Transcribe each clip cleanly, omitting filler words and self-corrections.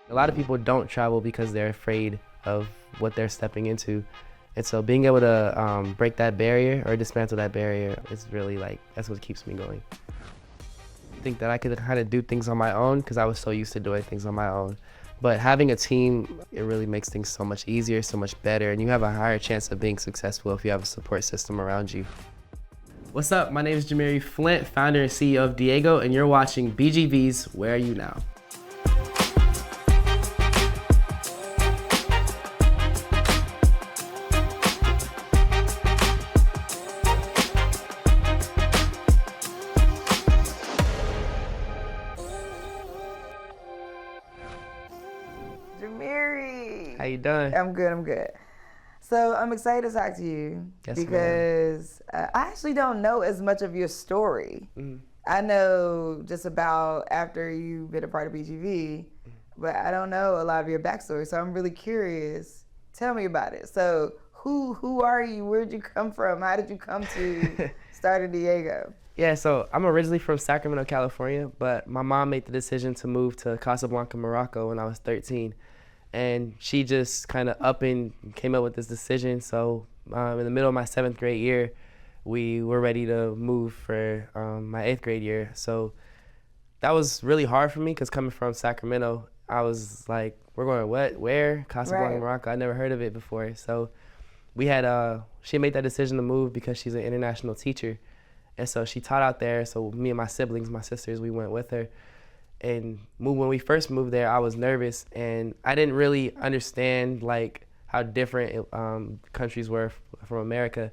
A lot of people don't travel because they're afraid of what they're stepping into. And so being able to break that barrier or dismantle that barrier is really that's what keeps me going. I think that I could kind of do things on my own because I was so used to doing things on my own. But having a team, it really makes things so much easier, so much better, and you have a higher chance of being successful if you have a support system around you. What's up? My name is Jamiri Flint, founder and CEO of D.I.E.G.O, and you're watching BGV's Where Are You Now? Jamiri. How you doing? I'm good. So I'm excited to talk to you because I actually don't know as much of your story. Mm-hmm. I know just about after you've been a part of BGV, but I don't know a lot of your backstory. So I'm really curious. Tell me about it. So who are you? Where'd you come from? How did you come to start D.I.E.G.O? Yeah, so I'm originally from Sacramento, California, but my mom made the decision to move to Casablanca, Morocco when I was 13. And she just kind of up and came up with this decision. So in the middle of my 7th grade year, we were ready to move for my 8th grade year. So that was really hard for me because coming from Sacramento, I was like, we're going what? Where? Casablanca, right. Morocco. I never heard of it before. So we had, she made that decision to move because she's an international teacher. And so she taught out there. So me and my siblings, my sisters, we went with her. And when we first moved there, I was nervous, and I didn't really understand how different countries were from America.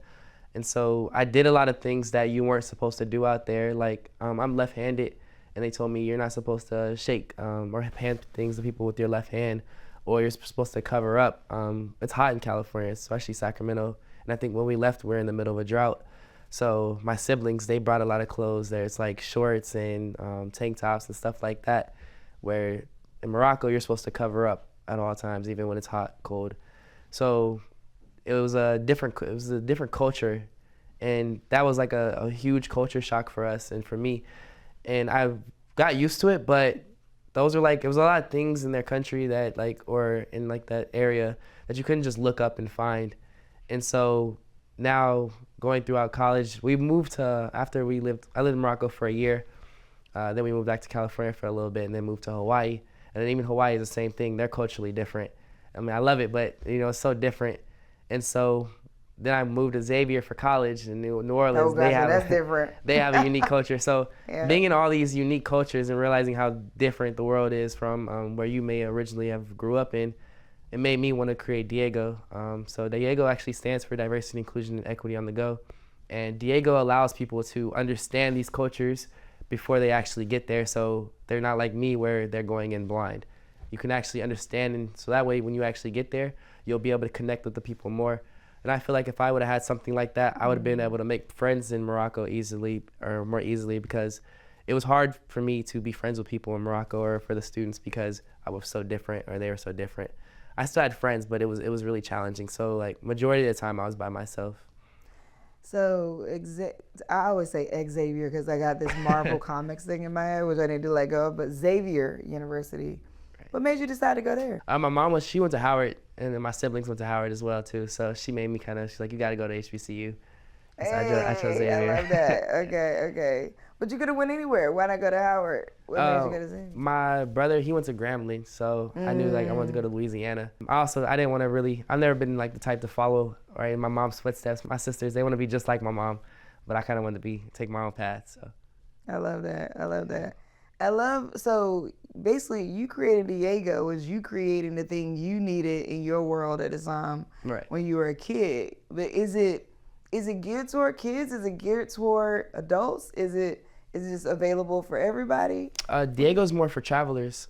And so I did a lot of things that you weren't supposed to do out there. I'm left-handed, and they told me you're not supposed to shake or hand things to people with your left hand, or you're supposed to cover up. It's hot in California, especially Sacramento. And I think when we left, we're in the middle of a drought. So my siblings, they brought a lot of clothes. There's shorts and tank tops and stuff like that, where in Morocco, you're supposed to cover up at all times, even when it's hot, cold. So it was a different culture, and that was a huge culture shock for us and for me. And I got used to it, but those are it was a lot of things in their country that or in that area that you couldn't just look up and find. And so now going throughout college, we moved to, I lived in Morocco for a year. Then we moved back to California for a little bit and then moved to Hawaii. And then even Hawaii is the same thing. They're culturally different. I mean, I love it, but it's so different. And so then I moved to Xavier for college in New Orleans. Oh, gotcha, that's different. They have a unique culture. So yeah. Being in all these unique cultures and realizing how different the world is from where you may originally have grew up in, it made me want to create D.I.E.G.O. So D.I.E.G.O actually stands for Diversity, Inclusion, and Equity on the Go. And D.I.E.G.O allows people to understand these cultures before they actually get there, so they're not like me where they're going in blind. You can actually understand, and so that way when you actually get there, you'll be able to connect with the people more. And I feel like if I would have had something like that, I would have been able to make friends in Morocco more easily, because it was hard for me to be friends with people in Morocco or for the students because I was so different or they were so different. I still had friends, but it was really challenging. So majority of the time I was by myself. So I always say Xavier because I got this Marvel Comics thing in my head, which I need to let go of. But Xavier University, right. What made you decide to go there? My mom she went to Howard, and then my siblings went to Howard as well too. So she made me she's like, you got to go to HBCU. So I chose Xavier. I love that. Okay. But you could have went anywhere. Why not go to Howard? What made you go to Xavier? My brother, he went to Grambling, so I knew I wanted to go to Louisiana. I didn't want to I've never been the type to follow in my mom's footsteps. My sisters, they want to be just like my mom, but I kind of wanted to take my own path. So I love that. So basically you creating D.I.E.G.O was you creating the thing you needed in your world at the time, right, when you were a kid. But is it geared toward kids? Is it geared toward adults? Is it just available for everybody? D.I.E.G.O is more for travelers.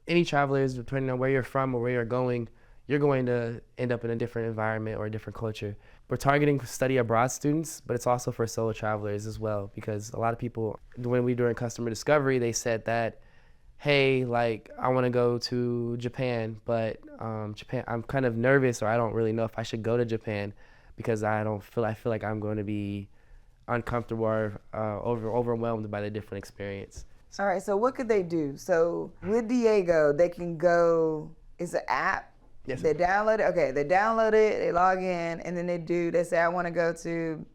Any travelers, depending on where you're from or where you're going to end up in a different environment or a different culture. We're targeting study abroad students, but it's also for solo travelers as well, because a lot of people, when we were doing customer discovery, they said that, hey, I want to go to Japan, but Japan, I'm kind of nervous, or I don't really know if I should go to Japan because I feel like I'm going to be uncomfortable or overwhelmed by the different experience. All right, so what could they do? So with D.I.E.G.O, they can go, it's an app. Yes. They download it. Okay, they download it, they log in, and then they say, I want to go to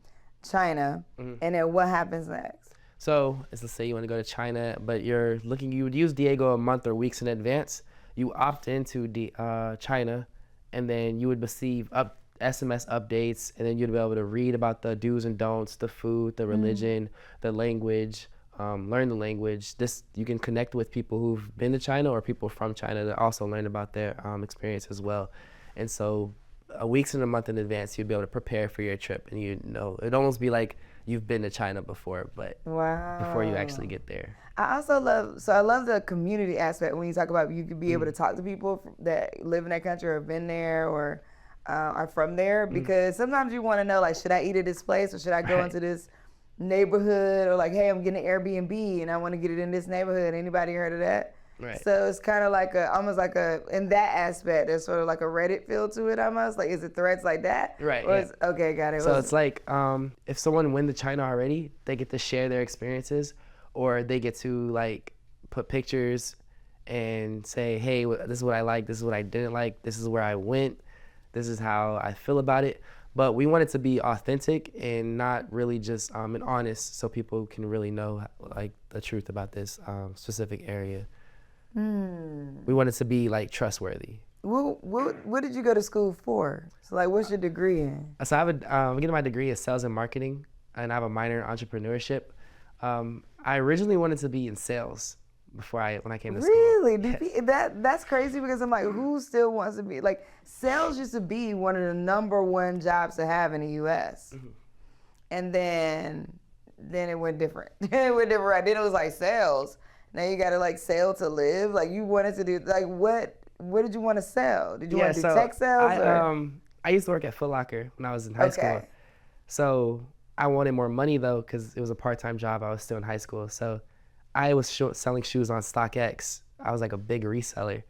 China. And then what happens next? So let's say you want to go to China, but you would use D.I.E.G.O a month or weeks in advance. You opt into China, and then you would receive SMS updates, and then you'd be able to read about the do's and don'ts, the food, the religion, the language, learn the language. You can connect with people who've been to China or people from China to also learn about their experience as well. And so weeks and a month in advance, you'd be able to prepare for your trip, and it'd almost be like you've been to China before, but before you actually get there. I love the community aspect when you talk about you could be able to talk to people that live in that country or have been there or are from there, because sometimes you want to know, like, should I eat at this place or should I go into this neighborhood, or like, hey, I'm getting an Airbnb and I want to get it in this neighborhood. Anybody heard of that? Right. So it's kind of like almost like in that aspect, there's sort of like a Reddit feel to it almost. Like, is it threads like that? Right. Or okay, got it. So it's like if someone went to China already, they get to share their experiences, or they get to like put pictures and say, hey, this is what I like, this is what I didn't like, this is where I went, this is how I feel about it. But we want it to be authentic and not really just and honest, so people can really know like the truth about this specific area. We want it to be like trustworthy. What did you go to school for? So like, what's your degree in? So I'm getting my degree in sales and marketing, and I have a minor in entrepreneurship. I originally wanted to be in sales when I came to school. Really? That's crazy, because I'm like, who still wants to be like, sales used to be one of the #1 jobs to have in the U.S. And then it went different. It went different. Right? Then it was like sales. Now you got to like sell to live. Like, you wanted to do like what did you want to sell? Did you want to do tech sales? I used to work at Foot Locker when I was in high school. So I wanted more money though, because it was a part-time job. I was still in high school. So I was selling shoes on StockX. I was like a big reseller.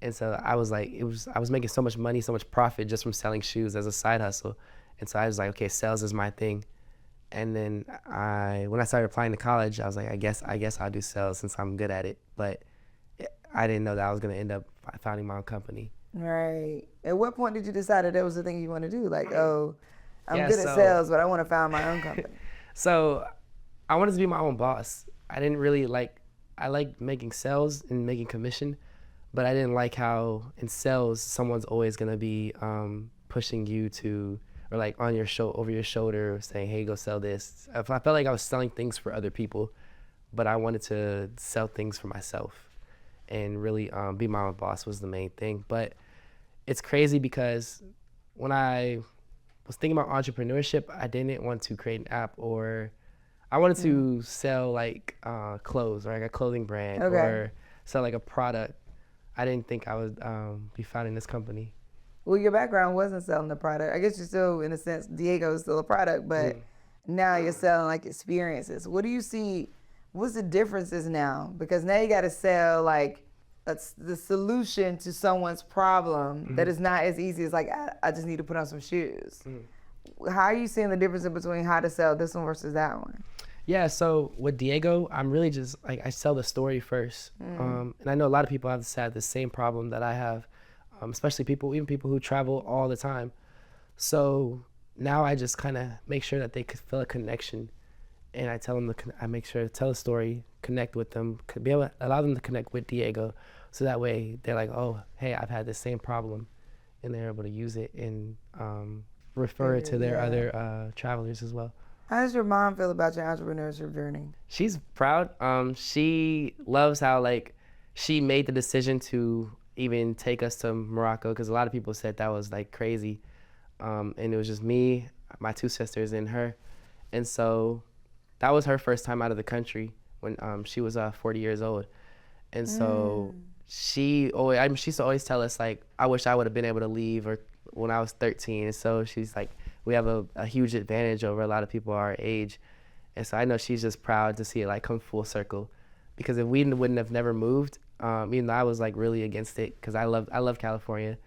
And so I was making so much money, so much profit just from selling shoes as a side hustle. And so I was like, okay, sales is my thing. And then when I started applying to college, I was like, I guess I'll do sales since I'm good at it. But I didn't know that I was going to end up founding my own company. Right. At what point did you decide that was the thing you want to do? Like, oh, I'm good at sales, but I want to found my own company. So I wanted to be my own boss. I didn't really I liked making sales and making commission, but I didn't like how in sales, someone's always going to be pushing you to, or like on your over your shoulder saying, hey, go sell this. I felt like I was selling things for other people, but I wanted to sell things for myself and really be my own boss was the main thing. But it's crazy because when I was thinking about entrepreneurship, I didn't want to create an app, or I wanted to sell like clothes, or like a clothing brand, or sell like a product. I didn't think I would be founding this company. Well, your background wasn't selling the product. I guess you're still, in a sense, D.I.E.G.O is still a product, but now you're selling like experiences. What do you see? What's the differences now? Because now you got to sell like the solution to someone's problem that is not as easy as like, I just need to put on some shoes. How are you seeing the difference between how to sell this one versus that one? Yeah, so with D.I.E.G.O, I'm really just like, I sell the story first. And I know a lot of people have the same problem that I have. Especially even people who travel all the time. So now I just kind of make sure that they could feel a connection, and I tell them I make sure to tell a story, connect with them, allow them to connect with D.I.E.G.O, so that way they're like, oh, hey, I've had the same problem, and they're able to use it and refer it to their other travelers as well. How does your mom feel about your entrepreneurship journey? She's proud. She loves how like she made the decision to even take us to Morocco, because a lot of people said that was like crazy, and it was just me, my 2 sisters, and her. And so that was her first time out of the country when she was 40 years old. And so she used to always tell us like, I wish I would have been able to leave or when I was 13. And so she's like, we have a huge advantage over a lot of people our age. And so I know she's just proud to see it like come full circle, because if we wouldn't have never moved, even though I was like really against it, because I love California,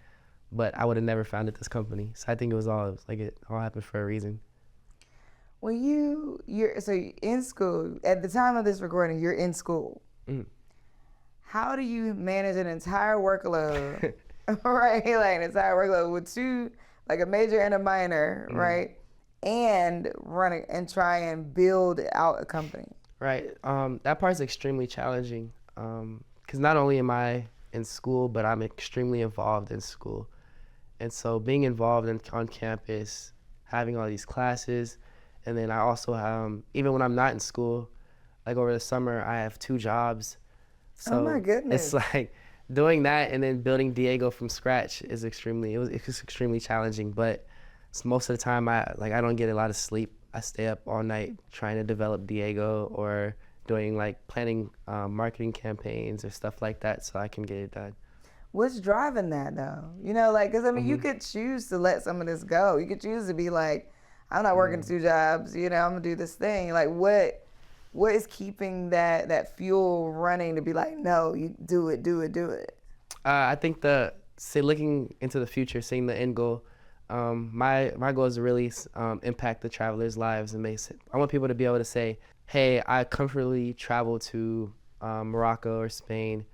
but I would have never founded this company. So I think it all happened for a reason. When you're in school, at the time of this recording, you're in school. Mm. How do you manage an entire workload, right? Like an entire workload with two, like a major and a minor, right? And running and try and build out a company. Right. That part's extremely challenging because not only am I in school, but I'm extremely involved in school. And so being involved on campus, having all these classes, and then I also, even when I'm not in school, like over the summer, I have 2 jobs. So oh my goodness. it's like doing that and then building D.I.E.G.O from scratch is it's extremely challenging. But most of the time, I don't get a lot of sleep. I stay up all night trying to develop D.I.E.G.O or doing like planning marketing campaigns or stuff like that so I can get it done. What's driving that though? You know, like, cause I mean, you could choose to let some of this go. You could choose to be like, I'm not working 2 jobs. You know, I'm gonna do this thing. Like, what is keeping that fuel running to be like, no, you do it. I think looking into the future, seeing the end goal. My goal is to really impact the travelers' lives and I want people to be able to say, hey, I comfortably travel to Morocco or Spain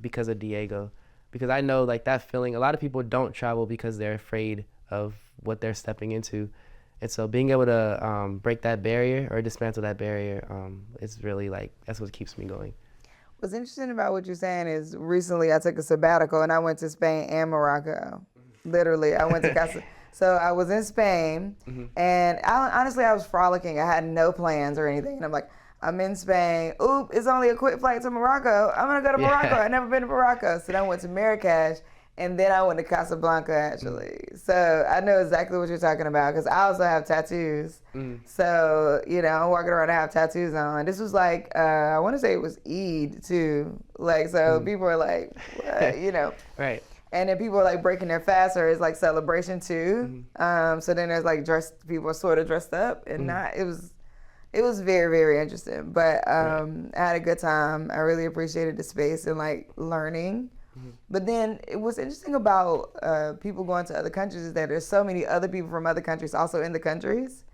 because of D.I.E.G.O. Because I know like that feeling, a lot of people don't travel because they're afraid of what they're stepping into. And so being able to break that barrier or dismantle that barrier is really like, that's what keeps me going. What's interesting about what you're saying is recently I took a sabbatical and I went to Spain and Morocco. Literally, I went to Casa. So I was in Spain and honestly, I was frolicking. I had no plans or anything. And I'm like, I'm in Spain. Oop, it's only a quick flight to Morocco. I'm going to go to Morocco. I've never been to Morocco. So then I went to Marrakesh. And then I went to Casablanca, actually. So I know exactly what you're talking about because I also have tattoos. So, you know, I'm walking around, I have tattoos on. This was like, I want to say it was Eid, too. Like, so people are like, what? You know. Right. And then people are like breaking their fast, or it's like celebration, too. So then there's like people are sort of dressed up and not. It was very, very interesting. But I had a good time. I really appreciated the space and like learning. But then what's interesting about people going to other countries is that there's so many other people from other countries also in the countries.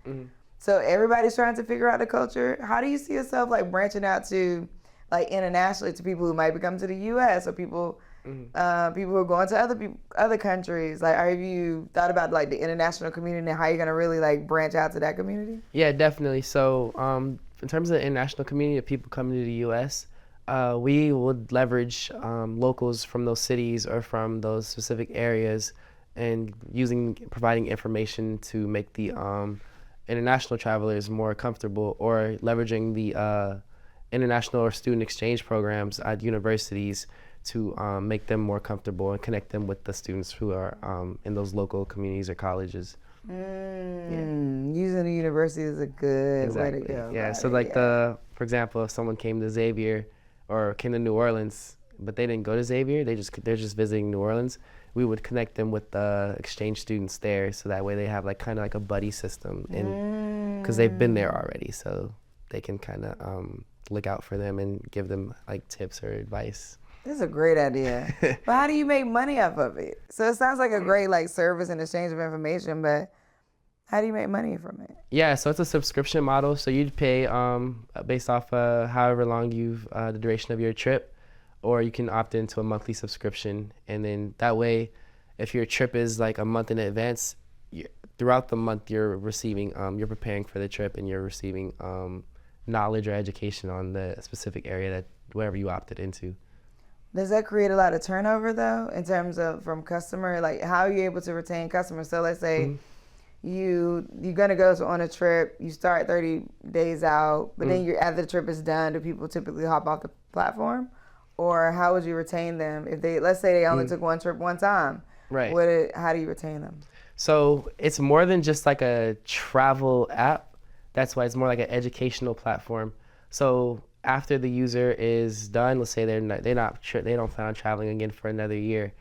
So everybody's trying to figure out the culture. How do you see yourself like branching out to like internationally to people who might be coming to the U.S. or people who are going to other countries? Like, have you thought about like the international community and how you're gonna really like branch out to that community? Yeah, definitely. So in terms of the international community of people coming to the U.S., we would leverage locals from those cities or from those specific areas and providing information to make the international travelers more comfortable, or leveraging the international or student exchange programs at universities to make them more comfortable and connect them with the students who are in those local communities or colleges. Using the university is a good way to go. Yeah, so like for example, if someone came to Xavier or came to New Orleans, but they didn't go to Xavier, they're just visiting New Orleans, we would connect them with the exchange students there, so that way they have like kind of like a buddy system, and because they've been there already, so they can kind of look out for them and give them like tips or advice. This is a great idea. But how do you make money off of it? So it sounds like a great like service and exchange of information, but how do you make money from it? Yeah, so it's a subscription model. So you'd pay based off however long the duration of your trip, or you can opt into a monthly subscription. And then that way, if your trip is like a month in advance, throughout the month you're preparing for the trip and you're receiving knowledge or education on the specific area that wherever you opted into. Does that create a lot of turnover though, in terms of from customer? Like, how are you able to retain customers? So let's say you're gonna go on a trip, you start 30 days out, but then after the trip is done, do people typically hop off the platform? Or how would you retain them if let's say they only took one trip one time? Right. How do you retain them? So it's more than just like a travel app. That's why it's more like an educational platform. So after the user is done, let's say they don't plan on traveling again for another year,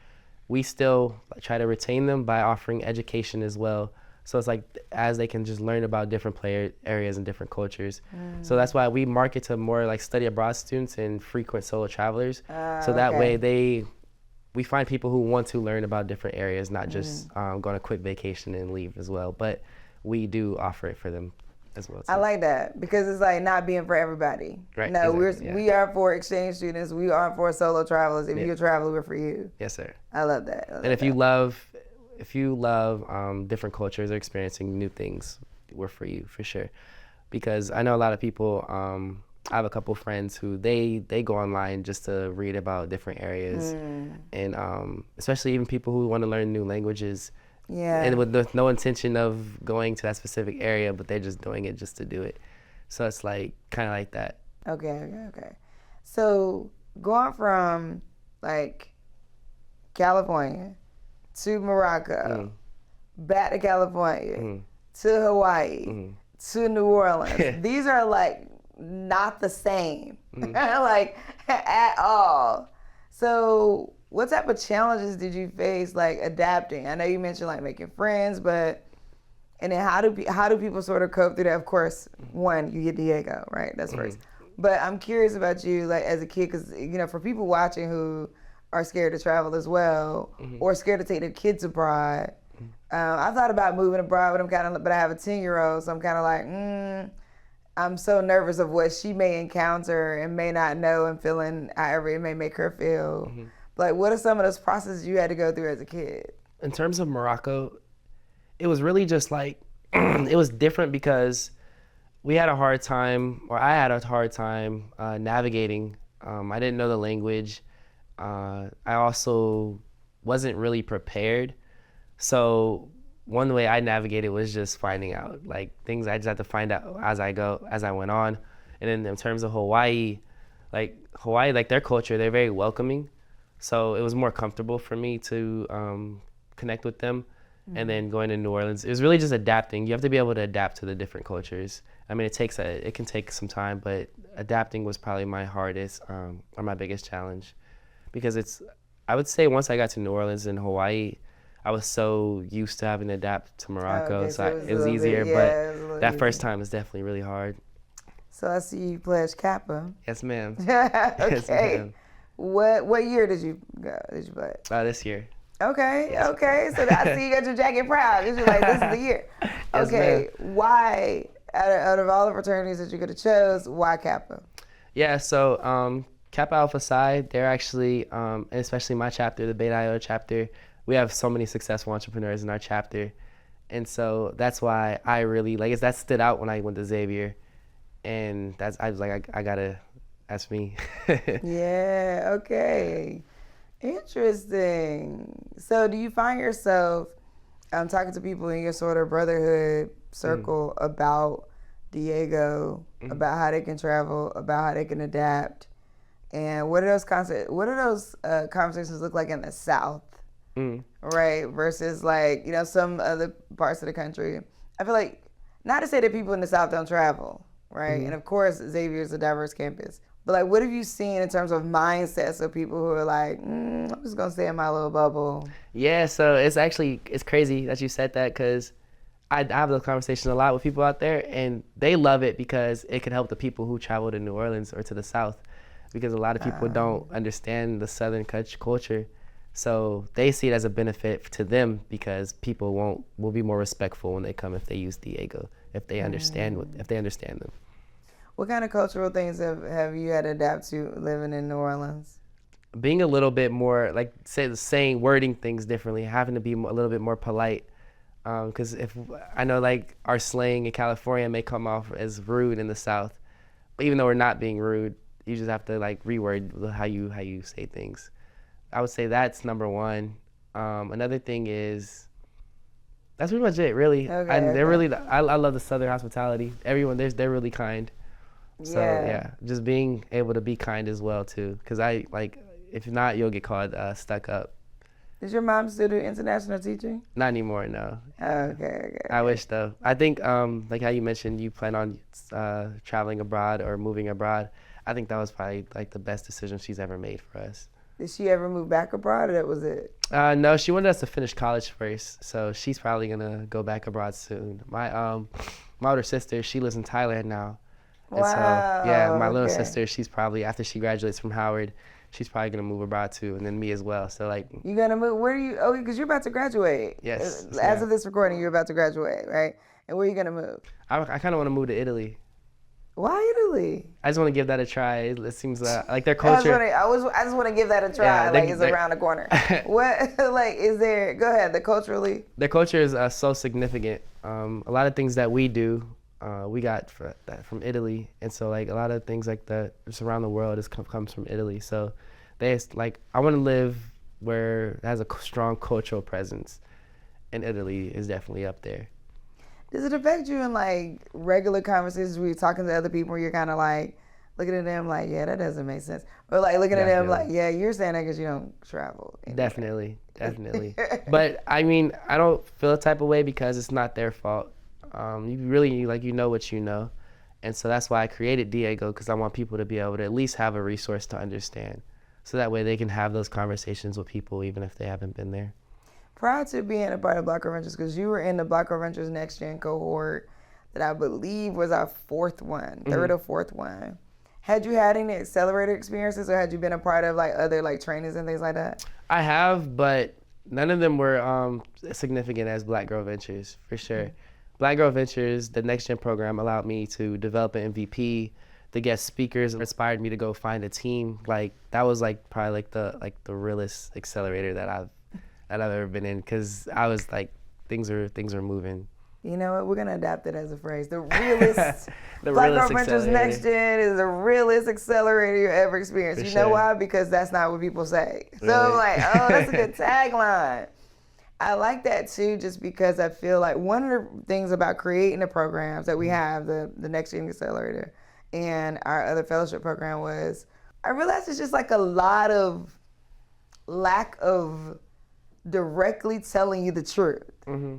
we still try to retain them by offering education as well. So it's like as they can just learn about different areas and different cultures. So that's why we market to more like study abroad students and frequent solo travelers. So that way we find people who want to learn about different areas, not just go on a quick vacation and leave as well. But we do offer it for them. as well too. I like that because it's like not being for everybody. Right. No, exactly, we are for exchange students. We are for solo travelers. If you're a traveler, we're for you. Yes, sir. I love that. And if you love different cultures or experiencing new things, we're for you for sure. Because I know a lot of people. I have a couple friends who they go online just to read about different areas, and especially even people who want to learn new languages. Yeah. And with no intention of going to that specific area, but they're just doing it just to do it. So it's like kind of like that. Okay. So going from like California to Morocco, back to California, to Hawaii, to New Orleans. These are like not the same, like at all. So what type of challenges did you face like adapting? I know you mentioned like making friends, and then how do people sort of cope through that? Of course, one, you get D.I.E.G.O, right? That's first. But I'm curious about you, like as a kid, because for people watching who are scared to travel as well, or scared to take their kids abroad. I thought about moving abroad, but I have a 10-year-old, so I'm kind of like, I'm so nervous of what she may encounter and may not know and feeling however it may make her feel. Like, what are some of those processes you had to go through as a kid? In terms of Morocco, it was really just like, it was different because I had a hard time navigating. I didn't know the language. I also wasn't really prepared. So one way I navigated was just finding out, like things I just had to find out as I went on. And then in terms of Hawaii, like their culture, they're very welcoming. So it was more comfortable for me to connect with them. And then going to New Orleans, it was really just adapting. You have to be able to adapt to the different cultures. I mean, it can take some time, but adapting was probably my hardest or my biggest challenge, because I would say once I got to New Orleans and Hawaii, I was so used to having to adapt to Morocco, so it was easier. But that first time was definitely really hard. So I see you pledge Kappa. Yes, ma'am. Okay. Yes, ma'am. What year did you pledge? This year. Okay. So I see you got your jacket proud. You're like, this is the year. Okay. Yes, why, out of all the fraternities that you could have chose, why Kappa? Yeah, so Kappa Alpha Psi, they're actually, especially my chapter, the Beta Iota chapter, we have so many successful entrepreneurs in our chapter. And so that's why I really, that stood out when I went to Xavier. And I was like, I gotta, that's me. Yeah, okay. Interesting. So do you find yourself talking to people in your sort of brotherhood circle about D.I.E.G.O, about how they can travel, about how they can adapt? And what do those conversations look like in the South? Right, versus some other parts of the country. I feel like, not to say that people in the South don't travel, right? And of course, Xavier is a diverse campus. But what have you seen in terms of mindsets of people who are like, I'm just gonna stay in my little bubble? Yeah, so it's crazy that you said that, because I have those conversations a lot with people out there, and they love it because it can help the people who travel to New Orleans or to the South, because a lot of people don't understand the Southern culture. So they see it as a benefit to them, because people will be more respectful when they come if they use D.I.E.G.O, if they understand them. What kind of cultural things have you had to adapt to living in New Orleans? Being a little bit more, wording things differently, having to be a little bit more polite. Because if I know our slang in California may come off as rude in the South, but even though we're not being rude, you just have to reword how you say things. I would say that's number one. Another thing is, that's pretty much it, really. Okay, They're really, I love the Southern hospitality. Everyone, they're really kind. So yeah, just being able to be kind as well too, because if not, you'll get called stuck up. Does your mom still do international teaching? Not anymore, no. Okay. I wish though. I think like how you mentioned, you plan on traveling abroad or moving abroad. I think that was probably the best decision she's ever made for us. Did she ever move back abroad, or that was it? No, she wanted us to finish college first, so she's probably gonna go back abroad soon. My older sister, she lives in Thailand now. And Wow. So, yeah, my little sister, she's probably, after she graduates from Howard, she's probably going to move abroad too, and then me as well. So, You're going to move? Where are you? Oh, because you're about to graduate. Yes. As of this recording, you're about to graduate, right? And where are you going to move? I kind of want to move to Italy. Why Italy? I just want to give that a try. It seems like their culture. I just want to give that a try. Yeah, like it's around the corner. What like is there? Go ahead. Their culture is so significant. A lot of things that we do, we got from Italy, and so like a lot of things like that just around the world comes from Italy. So I want to live where it has a strong cultural presence, and Italy is definitely up there. Does it affect you in like regular conversations where you're talking to other people, you're kind of like looking at them like, yeah, that doesn't make sense, or like looking at them like, yeah, you're saying that because you don't travel anywhere. Definitely. But I mean, I don't feel a type of way because it's not their fault. You really know what you know, and so that's why I created D.I.E.G.O, because I want people to be able to at least have a resource to understand, so that way they can have those conversations with people even if they haven't been there. Prior to being a part of Black Girl Ventures, because you were in the Black Girl Ventures NextGen cohort that I believe was our third or fourth one. Had you had any accelerator experiences, or had you been a part of like other like trainings and things like that? I have, but none of them were significant as Black Girl Ventures, for sure. Mm-hmm. Black Girl Ventures, the NextGen program, allowed me to develop an MVP. The guest speakers inspired me to go find a team. Like that was like probably like the realest accelerator that I've ever been in, because I was like, things are moving. You know what? We're gonna adapt it as a phrase. The realest, Black Girl Ventures NextGen is the realest accelerator you ever experienced. You know why? Because that's not what people say. So I'm like, oh, that's a good tagline. I like that too, just because I feel like one of the things about creating the programs that we have, the NextGen Accelerator and our other fellowship program, was I realized it's just like a lot of lack of directly telling you the truth. Mm-hmm.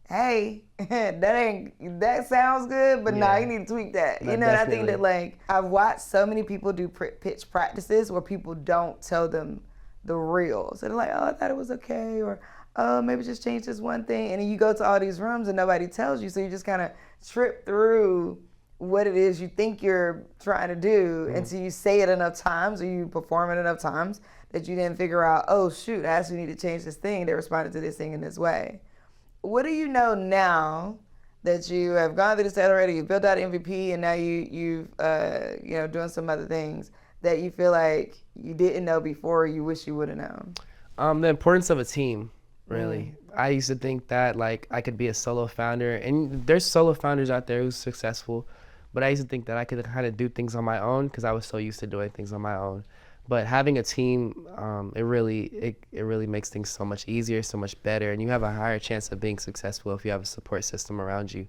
Hey, that sounds good, but nah, you need to tweak that. You know, and I think that like I've watched so many people do pitch practices where people don't tell them the real. So they're like, oh, I thought it was okay, or oh, maybe just change this one thing. And then you go to all these rooms and nobody tells you, so you just kind of trip through what it is you think you're trying to do until you say it enough times or you perform it enough times that you then figure out, oh shoot, I actually need to change this thing. They responded to this thing in this way. What do you know now that you have gone through this accelerator, you built out MVP, and now you've doing some other things that you feel like you didn't know before, you wish you would have known? The importance of a team, really. I used to think that like I could be a solo founder, and there's solo founders out there who's successful, but I used to think that I could kind of do things on my own because I was so used to doing things on my own. But having a team, it really makes things so much easier, so much better, and you have a higher chance of being successful if you have a support system around you.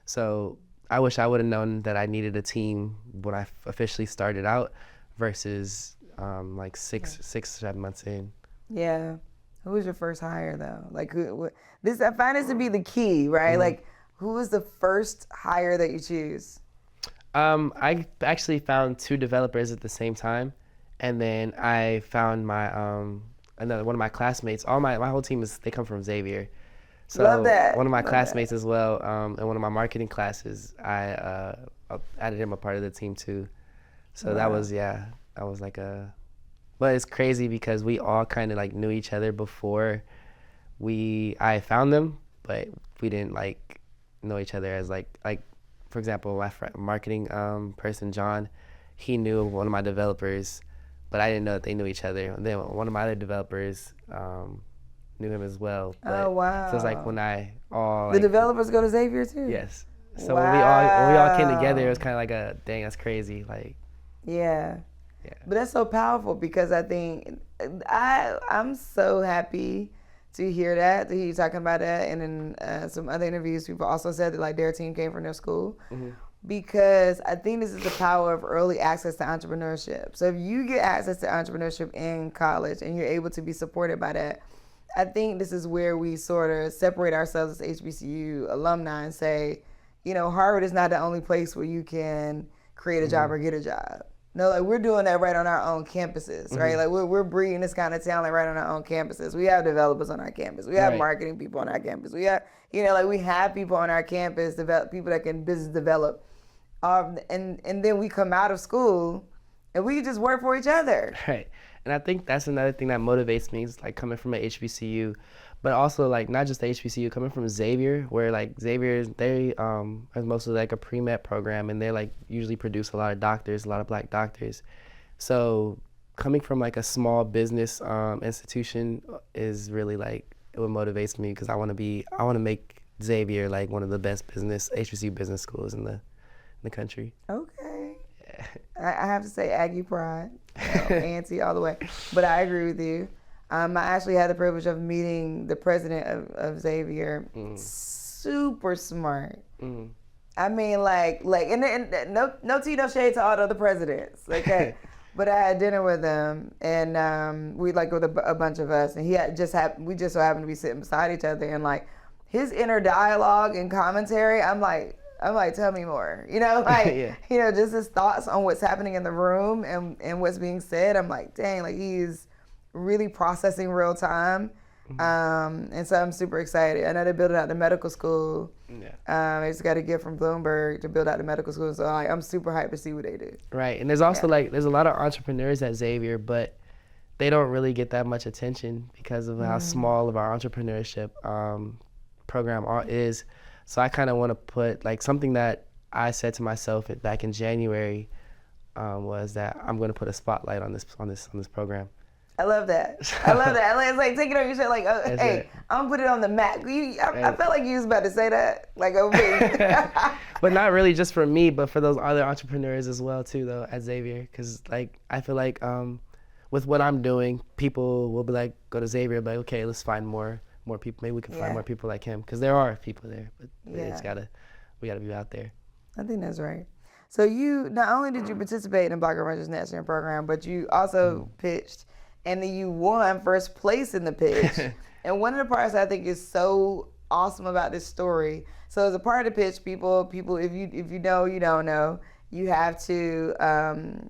So I wish I would have known that I needed a team when I officially started out versus like 7 months in. Yeah. Who was your first hire though? Like this, I find this to be the key, right? Mm-hmm. Like who was the first hire that you choose? I actually found 2 developers at the same time. And then I found my one of my classmates. My whole team they come from Xavier. So love that. One of my classmates as well, in one of my marketing classes, I added him a part of the team too. So that was like but it's crazy because we all kind of like knew each other before I found them, but we didn't like know each other as like for example, my marketing person John, he knew one of my developers, but I didn't know that they knew each other. And then one of my other developers knew him as well. But, oh wow! So it's like when the developers go to Xavier too. Yes. So wow. when we all came together, it was kind of like dang, that's crazy. Like. Yeah. Yeah. But that's so powerful because I think I'm so happy to hear that, to hear you talking about that. And in some other interviews, people also said that like their team came from their school. Mm-hmm. Because I think this is the power of early access to entrepreneurship. So if you get access to entrepreneurship in college and you're able to be supported by that, I think this is where we sort of separate ourselves as HBCU alumni and say, you know, Harvard is not the only place where you can create a job or get a job. No, like we're doing that right on our own campuses, right? Like we're breeding this kind of talent right on our own campuses. We have developers on our campus. We have marketing people on our campus. We have, we have people on our campus, people that can business develop. And then we come out of school and we just work for each other. Right. And I think that's another thing that motivates me is like coming from an HBCU, but also like not just the HBCU, coming from Xavier, where like Xavier, they is mostly like a pre-med program, and they like usually produce a lot of doctors, a lot of black doctors. So coming from like a small business institution is really like what motivates me, because I want to make Xavier like one of the best HBCU business schools in the country. Okay. Yeah. I have to say Aggie pride, auntie all the way. But I agree with you. I actually had the privilege of meeting the president of Xavier. Super smart. I mean, and no tea, no shade to all the other presidents. Okay. But I had dinner with him, and we like with a bunch of us, and we just so happened to be sitting beside each other, and like his inner dialogue and commentary, I'm like, tell me more, yeah. Just his thoughts on what's happening in the room and what's being said. I'm like, dang, like he's really processing real time. And so I'm super excited. I know they're building out the medical school. Yeah. They just got a gift from Bloomberg to build out the medical school. So I'm super hyped to see what they do. Right. And there's also there's a lot of entrepreneurs at Xavier, but they don't really get that much attention because of how small of our entrepreneurship program is. So I kind of want to put like something that I said to myself back in January was that I'm going to put a spotlight on this program. I love that. I love that. It's like take it on your shit. Like, hey, right. I'm gonna put it on the map. I felt like you was about to say that, like over me. But not really just for me, but for those other entrepreneurs as well too, though, at Xavier. Because like I feel like with what I'm doing, people will be like, go to Xavier, like, okay, let's find more people. Maybe we can find more people like him, because there are people there, but we gotta be out there. I think that's right. So you not only did you participate in the Black Rangers NextGen program, but you also pitched. And then you won first place in the pitch. And one of the parts I think is so awesome about this story. So as a part of the pitch, people, if you know, you don't know, you have to,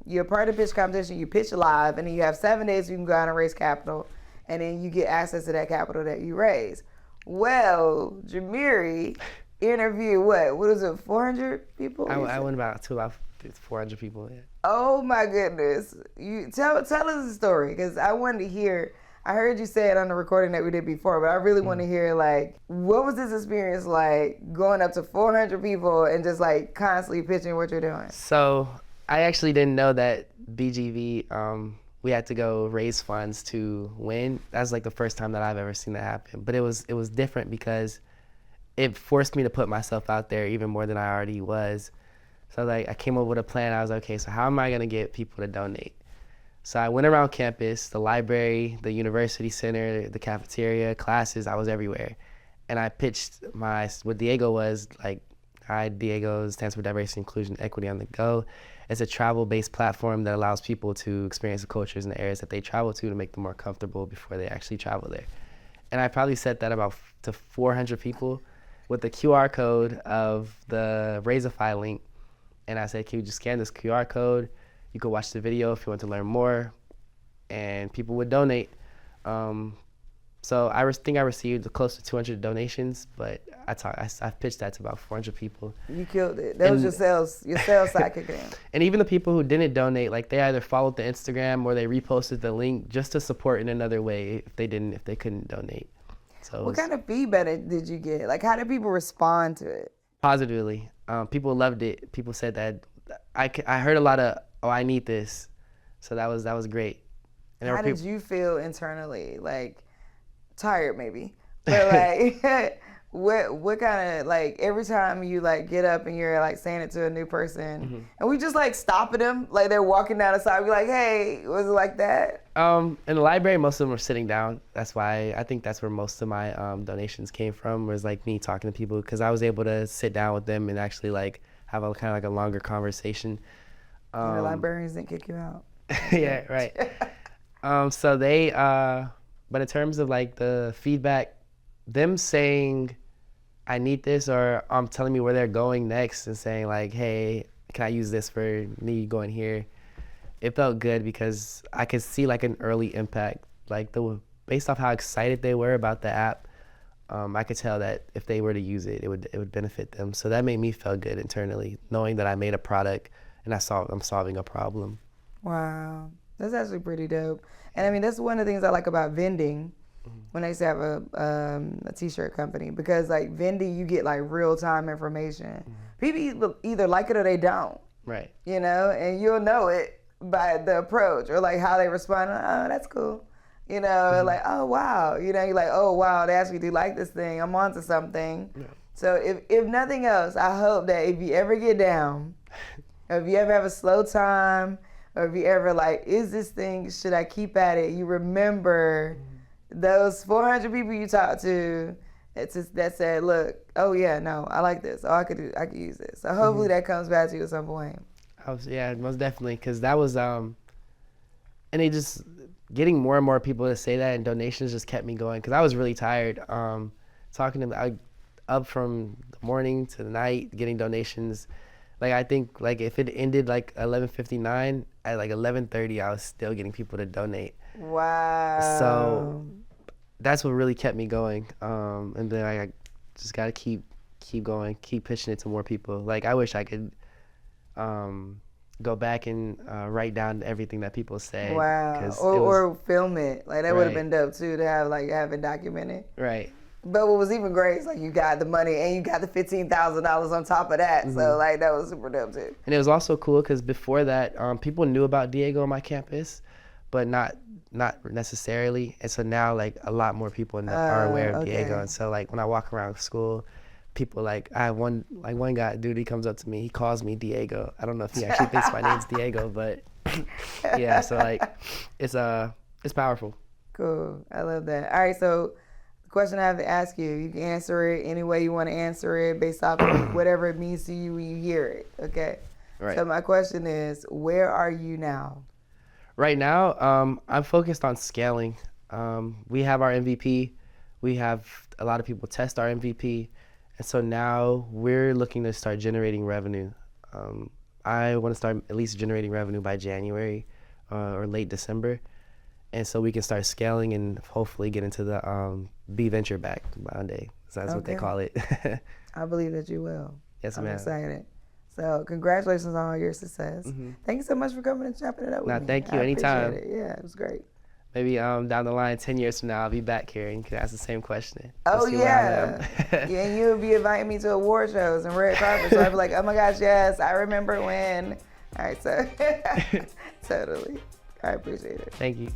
you're a part of the pitch competition, you pitch live, and then you have 7 days you can go out and raise capital, and then you get access to that capital that you raise. Well, Jamiri interviewed what was it, 400 people? I went to about 400 people. Yeah. Oh my goodness! You tell us the story, because I wanted to hear. I heard you say it on the recording that we did before, but I really want to hear like what was this experience like going up to 400 people and just like constantly pitching what you're doing. So I actually didn't know that BGV. We had to go raise funds to win. That's like the first time that I've ever seen that happen. But it was different because it forced me to put myself out there even more than I already was. So like I came up with a plan. I was like, okay, so how am I gonna get people to donate? So I went around campus, the library, the university center, the cafeteria, classes. I was everywhere, and I pitched what D.I.E.G.O was like. D.I.E.G.O stands for Diversity, Inclusion, Equity on the Go. It's a travel-based platform that allows people to experience the cultures and the areas that they travel to make them more comfortable before they actually travel there. And I probably said that to 400 people with the QR code of the Razorify link. And I said, can you just scan this QR code? You could watch the video if you want to learn more. And people would donate. So I think I received close to 200 donations, but I pitched that to about 400 people. You killed it. That was your sales side kicking in. And even the people who didn't donate, like they either followed the Instagram or they reposted the link just to support in another way if they couldn't donate. So what kind of feedback did you get? Like how did people respond to it? Positively. People loved it. People said that I heard a lot of, oh, I need this. So that was great. And how did you feel internally? Like tired maybe, but like what kind of like every time you like get up and you're like saying it to a new person, and we just like stopping them like they're walking down the side, we like, hey, was it like that? In the library, most of them were sitting down. That's why I think that's where most of my donations came from, was like me talking to people, because I was able to sit down with them and actually like have a kind of like a longer conversation. The librarians didn't kick you out. Yeah, right. So they, but in terms of like the feedback, them saying, I need this, or telling me where they're going next and saying like, hey, can I use this for me going here? It felt good because I could see like an early impact, like based off how excited they were about the app. I could tell that if they were to use it, it would benefit them. So that made me feel good internally, knowing that I made a product and I'm solving a problem. Wow. That's actually pretty dope. And I mean, that's one of the things I like about vending when I used to have a t-shirt company, because like vending, you get like real time information. People either like it or they don't. Right. You know, and you'll know it by the approach or like how they respond. Oh, that's cool. You know, like, oh, wow. You know, you're like, oh, wow, they actually do like this thing. I'm onto something. Yeah. So if nothing else, I hope that if you ever get down, or if you ever have a slow time, or if you ever like, is this thing, should I keep at it? You remember those 400 people you talked to that said, look, oh yeah, no, I like this. Oh, I could use this. So hopefully that comes back to you at some point. Yeah, most definitely, because that was, and they just, getting more and more people to say that and donations just kept me going, because I was really tired. Talking to them, up from the morning to the night, getting donations. Like, I think, like, if it ended, like, 11:59, at, like, 11:30, I was still getting people to donate. Wow. So that's what really kept me going. And then I just got to keep going, keep pushing it to more people. Like, I wish I could go back and write down everything that people say. Wow. Or film it. Like, that would have been dope, too, to have it documented. Right. But what was even great is like you got the money and you got the $15,000 on top of that. So like that was super dope too. And it was also cool because before that, people knew about D.I.E.G.O on my campus, but not necessarily. And so now like a lot more people are aware of D.I.E.G.O. And so like when I walk around school, people like one guy, dude, he comes up to me, he calls me D.I.E.G.O. I don't know if he actually thinks my name's D.I.E.G.O, but yeah. So like it's powerful. Cool. I love that. All right, so. Question I have to ask you. You can answer it any way you want to answer it based off of whatever it means to you when you hear it. Okay. Right. So my question is, where are you now? Right now, I'm focused on scaling. We have our MVP. We have a lot of people test our MVP. And so now we're looking to start generating revenue. I want to start at least generating revenue by January or late December. And so we can start scaling and hopefully get into the be venture backed one day. So that's what they call it. I believe that you will. Yes, I'm ma'am. excited. So congratulations on all your success. Thank you so much for coming and chopping it up with me. Thank you. Anytime. Appreciate it. Yeah, it was great. Maybe down the line, 10 years from now, I'll be back here and you can ask the same question. Oh, yeah. Yeah, and you'll be inviting me to award shows and red carpets. So I'll be like, oh my gosh, yes, I remember when. All right, so totally. I appreciate it. Thank you.